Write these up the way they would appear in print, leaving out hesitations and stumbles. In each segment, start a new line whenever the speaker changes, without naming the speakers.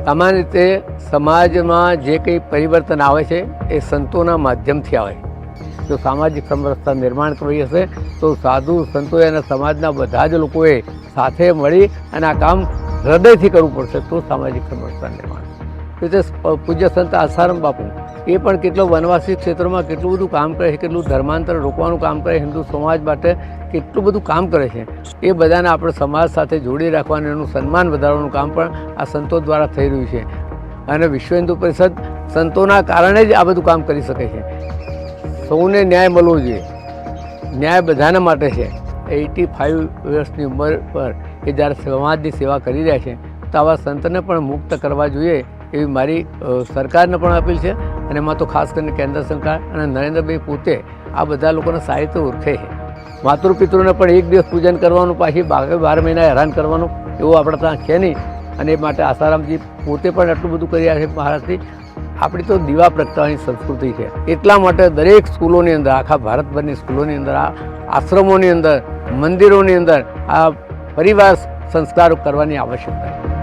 સામાન્ય રીતે સમાજમાં જે કંઈ પરિવર્તન આવે છે એ સંતોના માધ્યમથી આવે છે। જો સામાજિક સમરસતા નિર્માણ કરવી હશે તો સાધુ સંતોએ અને સમાજના બધા જ લોકોએ સાથે મળી અને આ કામ હૃદયથી કરવું પડશે તો સામાજિક સમરસતા નિર્માણ। રીતે પૂજ્ય સંત આસારામ બાપુ એ પણ કેટલો વનવાસી ક્ષેત્રોમાં કેટલું બધું કામ કરે છે, કેટલું ધર્માંતર રોકવાનું કામ કરે, હિન્દુ સમાજ માટે કેટલું બધું કામ કરે છે। એ બધાને આપણે સમાજ સાથે જોડી રાખવાનું, એનું સન્માન વધારવાનું કામ પણ આ સંતો દ્વારા થઈ રહ્યું છે અને વિશ્વ હિન્દુ પરિષદ સંતોના કારણે જ આ બધું કામ કરી શકે છે। સૌને ન્યાય મળવો જોઈએ, ન્યાય બધાના માટે છે। 85 વર્ષની ઉંમર પર એ જ્યારે સમાજની સેવા કરી રહ્યા છે તો આવા સંતને પણ મુક્ત કરવા જોઈએ એવી મારી સરકારને પણ અપીલ છે। અને એમાં તો ખાસ કરીને કેન્દ્ર સરકાર અને નરેન્દ્રભાઈ પોતે આ બધા લોકોને સારી રીતે ઓળખે છે। માતૃપિતૃને પણ એક દિવસ પૂજન કરવાનું, પાછી 12 મહિના હેરાન કરવાનું એવું આપણે ત્યાં છે નહીં અને એ માટે આસારામજી પોતે પણ એટલું બધું કરી રહ્યા છે મહારાજથી। આપણી તો દીવા પ્રગટાવવાની સંસ્કૃતિ છે, એટલા માટે દરેક સ્કૂલોની અંદર, આખા ભારતભરની સ્કૂલોની અંદર, આ આશ્રમોની અંદર, મંદિરોની અંદર આ પરિવાર સંસ્કાર કરવાની આવશ્યકતા છે।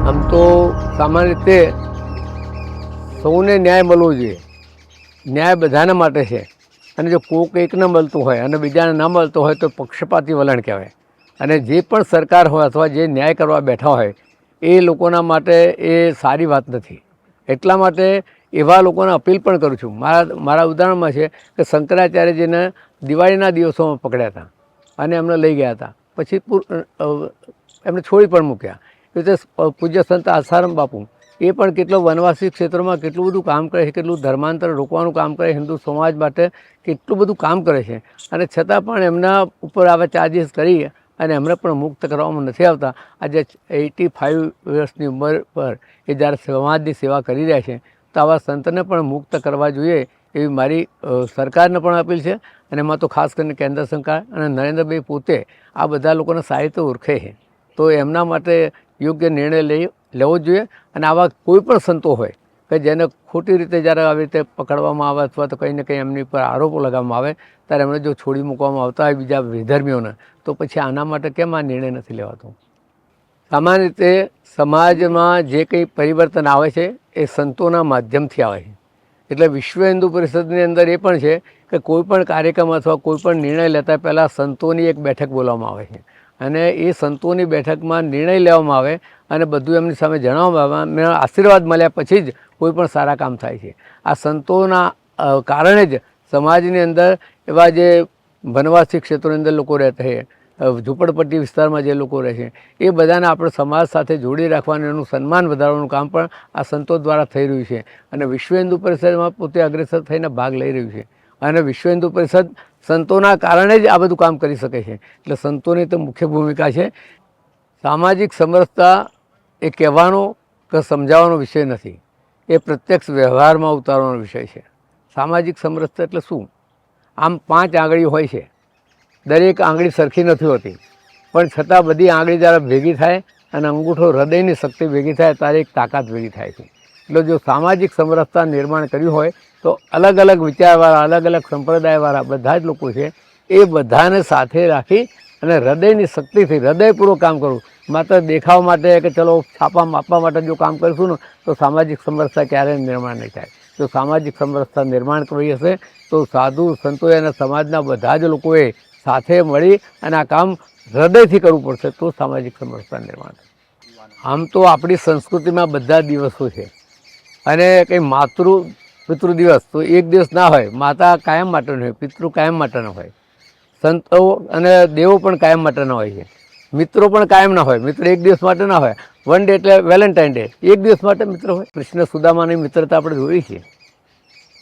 આમ તો સામાન્ય રીતે સૌને ન્યાય મળવો જોઈએ, ન્યાય બધાના માટે છે અને જો કોઈક એકને મળતું હોય અને બીજાને ન મળતો હોય તો પક્ષપાતી વલણ કહેવાય। અને જે પણ સરકાર હોય અથવા જે ન્યાય કરવા બેઠા હોય એ લોકોના માટે એ સારી વાત નથી। એટલા માટે એવા લોકોને અપીલ પણ કરું છું। મારા ઉદાહરણમાં છે કે શંકરાચાર્યજીને દિવાળીના દિવસોમાં પકડ્યા હતા અને એમને લઈ ગયા હતા, પછી એમને છોડી પણ મૂક્યા। રીતે પૂજ્ય સંત આસારામ બાપુ એ પણ કેટલો વનવાસી ક્ષેત્રોમાં કેટલું બધું કામ કરે છે, કેટલું ધર્માંતર રોકવાનું કામ કરે, હિન્દુ સમાજ માટે કેટલું બધું કામ કરે છે અને છતાં પણ એમના ઉપર આવા ચાર્જીસ કરી અને એમને પણ મુક્ત કરવામાં નથી આવતા। આજે 85 વર્ષની ઉંમર પર એ જ્યારે સમાજની સેવા કરી રહ્યા છે તો આવા સંતને પણ મુક્ત કરવા જોઈએ એવી મારી સરકારને પણ અપીલ છે અને એમાં તો ખાસ કરીને કેન્દ્ર સરકાર અને નરેન્દ્રભાઈ પોતે આ બધા લોકોને સારી રીતે ઓળખે છે તો એમના માટે યોગ્ય નિર્ણય લેવો જોઈએ। અને આવા કોઈ પણ સંતો હોય કે જેને ખોટી રીતે જ્યારે આવી રીતે પકડવામાં આવે અથવા તો કંઈ ને કંઈ એમની પર આરોપો લગાવવામાં આવે ત્યારે એમને જો છોડી મૂકવામાં આવતા હોય બીજા વિધર્મીઓને તો પછી આના માટે કેમ આ નિર્ણય નથી લેવાતો? સામાન્ય રીતે સમાજમાં જે કંઈ પરિવર્તન આવે છે એ સંતોના માધ્યમથી આવે છે। એટલે વિશ્વ હિન્દુ પરિષદની અંદર એ પણ છે કે કોઈ પણ કાર્યક્રમ અથવા કોઈ પણ નિર્ણય લેતા પહેલાં સંતોની એક બેઠક બોલાવવામાં આવે છે અને એ સંતોની બેઠકમાં નિર્ણય લેવામાં આવે અને બધું એમની સામે જણાવવામાં આવે, આશીર્વાદ મળ્યા પછી જ કોઈ પણ સારા કામ થાય છે। આ સંતોના કારણે જ સમાજની અંદર એવા જે વનવાસી ક્ષેત્રોની અંદર લોકો રહેતા છે, ઝૂંપડપટ્ટી વિસ્તારમાં જે લોકો રહે છે એ બધાને આપણે સમાજ સાથે જોડી રાખવાનું, એનું સન્માન વધારવાનું કામ પણ આ સંતો દ્વારા થઈ રહ્યું છે અને વિશ્વ હિન્દુ પરિષદમાં પોતે અગ્રેસર થઈને ભાગ લઈ રહ્યું છે અને વિશ્વ હિન્દુ પરિષદ સંતોના કારણે જ આ બધું કામ કરી શકે છે। એટલે સંતોની તો મુખ્ય ભૂમિકા છે। સામાજિક સમરસતા એ કહેવાનો કે સમજાવવાનો વિષય નથી, એ પ્રત્યક્ષ વ્યવહારમાં ઉતારવાનો વિષય છે। સામાજિક સમરસતા એટલે શું? આમ 5 આંગળીઓ હોય છે, દરેક આંગળી સરખી નથી હોતી પણ છતાં બધી આંગળી જ્યારે ભેગી થાય અને અંગૂઠો હૃદયની શક્તિ ભેગી થાય ત્યારે એક તાકાત ભેગી થાય છે। એટલે જો સામાજિક સમરસતા નિર્માણ કર્યું હોય તો અલગ અલગ વિચારવાળા, અલગ અલગ સંપ્રદાયવાળા બધા જ લોકો છે એ બધાને સાથે રાખી અને હૃદયની શક્તિથી હૃદયપૂર્વક કામ કરવું। માત્ર દેખાવ માટે કે ચલો છાપા માપવા માટે જો કામ કરીશું ને તો સામાજિક સમરસતા ક્યારેય નિર્માણ નહીં થાય। જો સામાજિક સમરસતા નિર્માણ કરવી હશે તો સાધુ સંતોએ અને સમાજના બધા જ લોકોએ સાથે મળી અને આ કામ હૃદયથી કરવું પડશે તો સામાજિક સમરસતા નિર્માણ થાય। આમ તો આપણી સંસ્કૃતિમાં બધા દિવસો છે અને કંઈ પિતૃ દિવસ તો એક દિવસ ના હોય, માતા કાયમ માટે હોય, પિતૃ કાયમ માટે ન હોય, સંતો અને દેવો પણ કાયમ માટે ન હોય છે, મિત્રો પણ કાયમ ના હોય, મિત્ર એક દિવસ માટે ના હોય। વન ડે એટલે વેલેન્ટાઇન ડે, એક દિવસ માટે મિત્ર હોય। કૃષ્ણ સુદામાની મિત્રતા આપણે જોઈ છે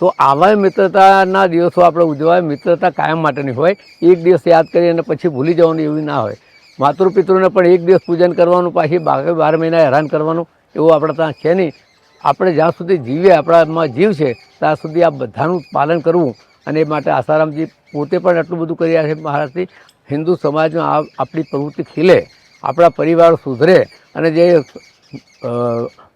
તો આવા મિત્રતાના દિવસો આપણે ઉજવાય। મિત્રતા કાયમ માટેની હોય, એક દિવસ યાદ કરી અને પછી ભૂલી જવાનું એવું ના હોય। માતૃપિતૃને પણ એક દિવસ પૂજન કરવાનું, પાછી 12 મહિના હેરાન કરવાનું એવું આપણે ત્યાં છે નહીં। આપણે જ્યાં સુધી જીવીએ, આપણામાં જીવ છે ત્યાં સુધી આ બધાનું પાલન કરવું અને એ માટે આસારામજી પોતે પણ એટલું બધું કરી રહ્યા છે મહારાજથી। હિન્દુ સમાજમાં આપણી પ્રવૃત્તિ ખીલે, આપણા પરિવારો સુધરે અને જે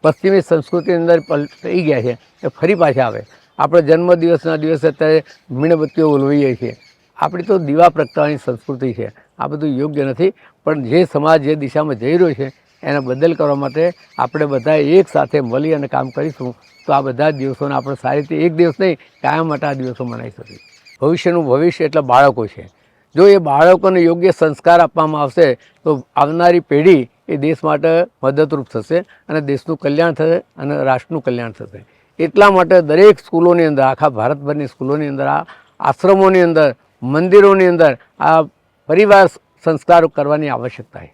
પશ્ચિમી સંસ્કૃતિની અંદર પલટાઈ ગયા છે એ ફરી પાછા આવે આપણે જન્મદિવસના દિવસે અત્યારે મીણબત્તીઓ ઓલવીએ છીએ. આપણી તો દીવા પ્રગટાવવાની સંસ્કૃતિ છે. આ બધું યોગ્ય નથી, પણ જે સમાજ જે દિશામાં જઈ રહ્યો છે એને બદલ કરવા માટે આપણે બધા એક સાથે મળી અને કામ કરીશું તો આ બધા જ દિવસોને આપણે સારી રીતે એક દિવસ નહીં કાયમ માટે આ દિવસો મનાવી શકીએ. ભવિષ્યનું ભવિષ્ય એટલે બાળકો છે. જો એ બાળકોને યોગ્ય સંસ્કાર આપવામાં આવશે તો આવનારી પેઢી એ દેશ માટે મદદરૂપ થશે અને દેશનું કલ્યાણ થશે અને રાષ્ટ્રનું કલ્યાણ થશે. એટલા માટે દરેક સ્કૂલોની અંદર, આખા ભારતભરની સ્કૂલોની અંદર, આ આશ્રમોની અંદર, મંદિરોની અંદર આ પરિવાર સંસ્કારો કરવાની આવશ્યકતા છે.